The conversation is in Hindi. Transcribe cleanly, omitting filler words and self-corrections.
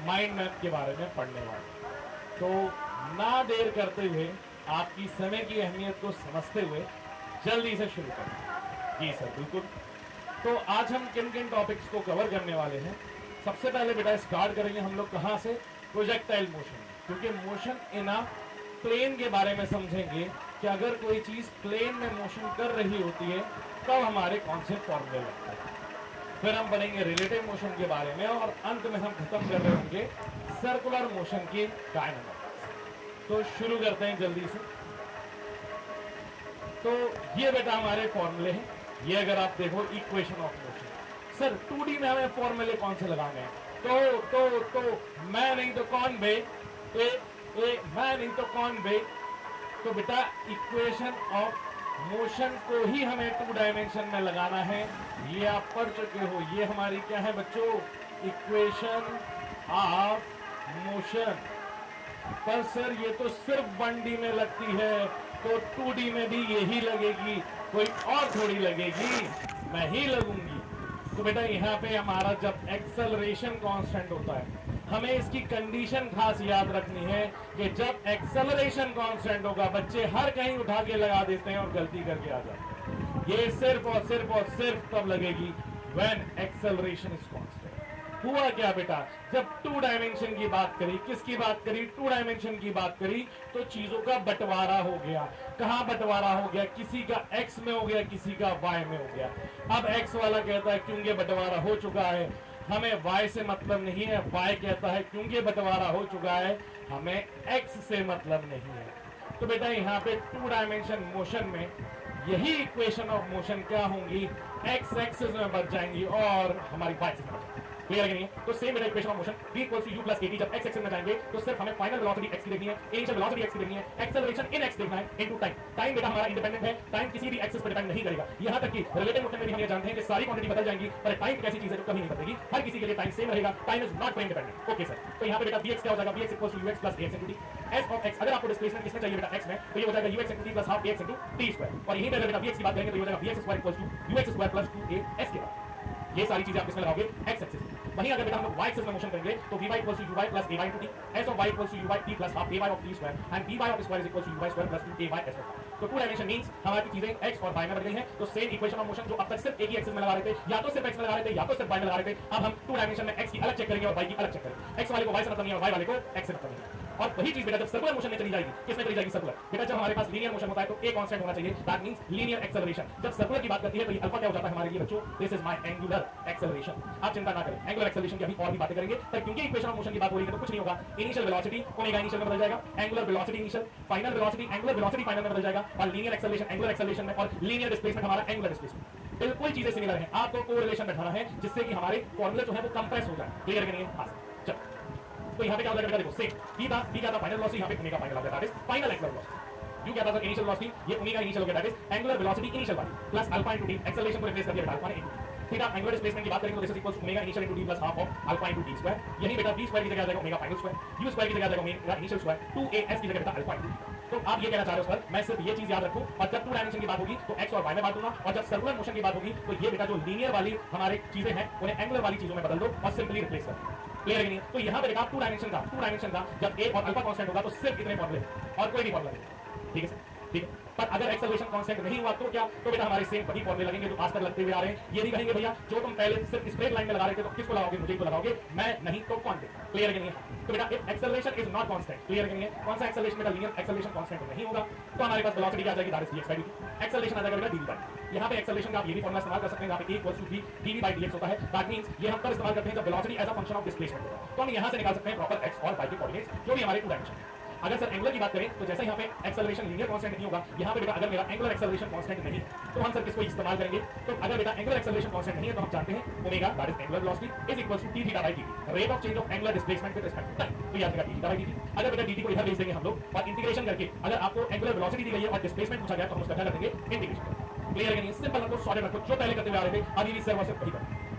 माइंड मैप के बारे में पढ़ने वाले। तो ना देर करते हुए, आपकी समय की अहमियत को समझते हुए जल्दी से शुरू करते हैं। जी सर, बिल्कुल। तो आज हम किन किन टॉपिक्स को कवर करने वाले हैं? सबसे पहले बेटा स्टार्ट करेंगे हम लोग कहाँ से? प्रोजेक्टाइल मोशन, क्योंकि मोशन इन अ प्लेन के बारे में समझेंगे कि अगर कोई चीज प्लेन में मोशन कर रही होती है तब हमारे कौन से फॉर्मूले लगते हैं। फिर हम पढ़ेंगे रिलेटिव मोशन के बारे में और अंत में हम खत्म कर रहे होंगे सर्कुलर मोशन की काइनेमेटिक्स। तो शुरू करते हैं जल्दी से। तो ये बेटा हमारे फॉर्मूले हैं। ये अगर आप देखो equation of motion. Sir 2D में हमें फॉर्मूले कौन से लगाने हैं? तो मैं नहीं तो कौन बे? मैं नहीं तो कौन बे? तो बेटा इक्वेशन ऑफ मोशन को ही हमें 2 डायमेंशन में लगाना है। ये आप पढ़ चुके हो। ये हमारी क्या है बच्चों? Equation of motion. पर सर ये तो सिर्फ 1D में लगती है, तो 2D में भी यही लगेगी, कोई और थोड़ी लगेगी, मैं ही लगूंगी। तो बेटा यहाँ पे हमारा जब एक्सेलरेशन कांस्टेंट होता है, हमें इसकी कंडीशन खास याद रखनी है कि जब एक्सेलरेशन कांस्टेंट होगा, बच्चे हर कहीं उठा के लगा देते हैं और गलती करके आ जाते हैं। ये सिर्फ और सिर्फ और सिर्फ तब लगेगी व्हेन एक्सेलरेशन इज कांस्टेंट। हुआ क्या बेटा? जब 2 डायमेंशन की बात करी, किसकी बात करी? 2 डायमेंशन की बात करी, तो चीजों का बंटवारा हो गया। कहां बंटवारा हो गया? किसी का x में हो गया, किसी का y में हो गया। अब x वाला कहता है क्योंकि बंटवारा हो चुका है, हमें y से मतलब नहीं है। y कहता है क्योंकि बंटवारा हो चुका है, हमें x से मतलब नहीं है। तो बेटा यहाँ पे 2 डायमेंशन मोशन में यही इक्वेशन ऑफ मोशन क्या होंगी? x एक्सिस में बढ़ जाएंगी और हमारी y एक्सिस में बढ़ जाएंगी। क्लियर नहीं है? तो सेम बेटा equation of motion v equals to u plus kt। जब x एक्सिस में जाएंगे तो सिर्फ हमें फाइनल वेलोसिटी x की देखनी है, इनिशियल वेलोसिटी x की देखनी है, एक्सेलरेशन इन x देखना है इनटू टाइम। टाइम बेटा हमारा इंडिपेंडेंट है, टाइम किसी भी एक्सिस पर डिपेंड नहीं करेगा। यहां तक कि रिलेटिव मोशन में भी हम ये जानते हैं कि सारी क्वांटिटी बदल जाएंगी, पर टाइम एक ऐसी चीज है जो कभी नहीं बदलेगी, हर किसी के लिए टाइम सेम रहेगा। Time is not frame dependent. Okay sir, तो यहां पे बेटा vx क्या हो जाएगा? vx equals to ux plus ax into t। s of x, अगर आपको डिस्प्लेसमेंट किसमें चाहिए बेटा? x में, तो ये हो जाएगा ux into t plus half ax into t square. और यहीं पे अगर बेटा vx की बात करेंगे तो ये हो जाएगा vx square equals to ux square plus 2as के बाद। ये सारी चीजें आप किसमें लगाओगे? x एक्सिस में। वहीं अगर बेटा हम लोग y एक्सिस में मोशन करेंगे तो vy equals to uy plus ay into t, s of y equals to uy t plus half ay of t square and by of square is equals to uy square plus 2ay s square. तो 2 डायमेंशन मींस हमारी चीजें x और y में बढ़ गई हैं। तो सेम इक्वेशन ऑफ मोशन जो अब तक सिर्फ एक ही एक्सिस में लगा रहे थे, या तो सिर्फ x में लगा रहे थे या तो सिर्फ y में लगा रहे थे, अब हम 2 डायमेंशन में x की अलग चेक करेंगे और y की अलग चेक करेंगे। x वाले को y से मतलब नहीं है और y वाले को x से मतलब नहीं है। और वही चीज बेटा जब सर्कुलर मोशन में चली जाएगी, किसमें चली जाएगी? सर्कुलर। बेटा जब हमारे पास लीनियर मोशन होता है तो a कांस्टेंट होना चाहिए, दैट मींस लीनियर एक्सेलरेशन। जब सर्कुलर की बात करती है तो ये अल्फा क्या हो जाता है हमारे लिए बच्चों? This is my angular acceleration. आप चिंता ना करें, एंगुलर एक्सेलरेशन की अभी और भी बातें करेंगे, पर क्योंकि इक्वेशन ऑफ मोशन की बात हो रही है तो कुछ नहीं होगा। इनिशियल वेलोसिटी ओमेगा इनिशियल में बदल जाएगा, angular velocity initial, final velocity angular velocity final में बदल जाएगा, और लीनियर एक्सेलरेशन एंगुलर एक्सेलरेशन में, और लीनियर डिस्प्लेसमेंट हमारा एंगुलर डिस्प्लेसमेंट। बिल्कुल चीजें सिमिलर हैं। आपको कोरिलेशन बैठाना है जिससे कि हमारे फॉर्मूले जो है वो कंप्रेस हो जाए। क्लियर करेंगे? हां सर, चलो। तो यहाँ पे क्या हो जाएगा? देखो सेम v था, v क्या था? फाइनल वेलोसिटी, यहाँ पे ओमेगा फाइनल आ गया, that is final angular velocity. u क्या था? इनिशियल वेलोसिटी, ये ओमेगा इनिशियल हो गया, that is angular velocity initial वाली, plus alpha into t, acceleration को रिप्लेस कर दिया बेटा अल्फा ने into t। Theta angular displacement की बात करेंगे तो this is equals to omega initial into t plus half of alpha into t square. यही बेटा v स्क्वायर की जगह आ जाएगा omega final square, u square की जगह आ जाएगा ओमेगा इनिशियल स्क्वायर, 2as की जगह बेटा अल्फा इनटू t। तो आप ये कहना चाह रहे हो सर, मैं सिर्फ ये चीज याद रखूं, और जब 2 डायमेंशन की बात होगी तो x और y में बांट दूंगा, और जब सर्कुलर मोशन की बात होगी तो ये बेटा जो लीनियर वाली हमारी चीजें हैं उन्हें एंगुलर वाली चीजों में बदल दो और सिंपली रिप्लेस कर दो। क्लियर है कि नहीं? तो यहां पे बेटा 2 डायमेंशन का जब a और अल्फा कांस्टेंट होगा तो सिर्फ इतने फॉर्मूले और कोई भी फॉर्मूला नहीं। ठीक है सर, ठीक है। पर अगर एक्सेलरेशन कांस्टेंट नहीं हुआ तो क्या? तो बेटा हमारे सेम वही फॉर्मूले लगेंगे जो आज तक लगते हुए आ रहे हैं। ये भी कहेंगे भैया जो तुम पहले सिर्फ स्ट्रेट लाइन में लगा रहे थे तो किसको लगाओगे? मुझे को लगाओगे, मैं नहीं तो कौन देगा? क्लियर है कि नहीं? तो बेटा if acceleration is not constant, clear है कि नहीं? कौन सा एक्सेलरेशन बेटा? लीनियर एक्सेलरेशन कांस्टेंट नहीं होगा, तो हमारे पास वेलोसिटी आ जाएगी, that is dx by dt। Acceleration आ जाएगा बेटा dv by dt। यहाँ पे एक्सेलरेशन का आप ये भी फॉर्मूला इस्तेमाल कर सकते हैं, यहाँ पे a equals to v dv by dx होता है। दैट मींस ये हम तब इस्तेमाल करते हैं जब velocity as a function of displacement होता है। तो हम यहाँ से निकाल सकते हैं प्रॉपर x और y के कोऑर्डिनेट्स जो भी हमारे 2 डायमेंशन है। अगर सर एंगुलर की बात करें तो जैसे यहाँ पे एक्सेलरेशन लीनियर कांस्टेंट नहीं होगा, यहाँ पे बेटा अगर मेरा एंगुलर एक्सेलरेशन कांस्टेंट नहीं है तो हम सर किसको इस्तेमाल करेंगे? तो अगर बेटा एंगुलर एक्सेलरेशन कांस्टेंट नहीं है तो हम जानते हैं omega that is angular velocity is equals to t theta by dt, rate of change of angular displacement with respect to time. तो याद रखिएगा t थीटा बाय dt। अगर बेटा dt को इधर भेज देंगे हम लोग और इंटीग्रेशन करके अगर आपको एंगुलर वेलोसिटी दी गई है और डिस्प्लेसमेंट पूछा गया तो हम उसका क्या कर देंगे? इंटीग्रेशन। क्लियर है कि नहीं? सिंपल, हमको सॉलिड रखो, जो पहले करते हुए आ रहे थे अभी भी सिर्फ और सिर्फ वही करो।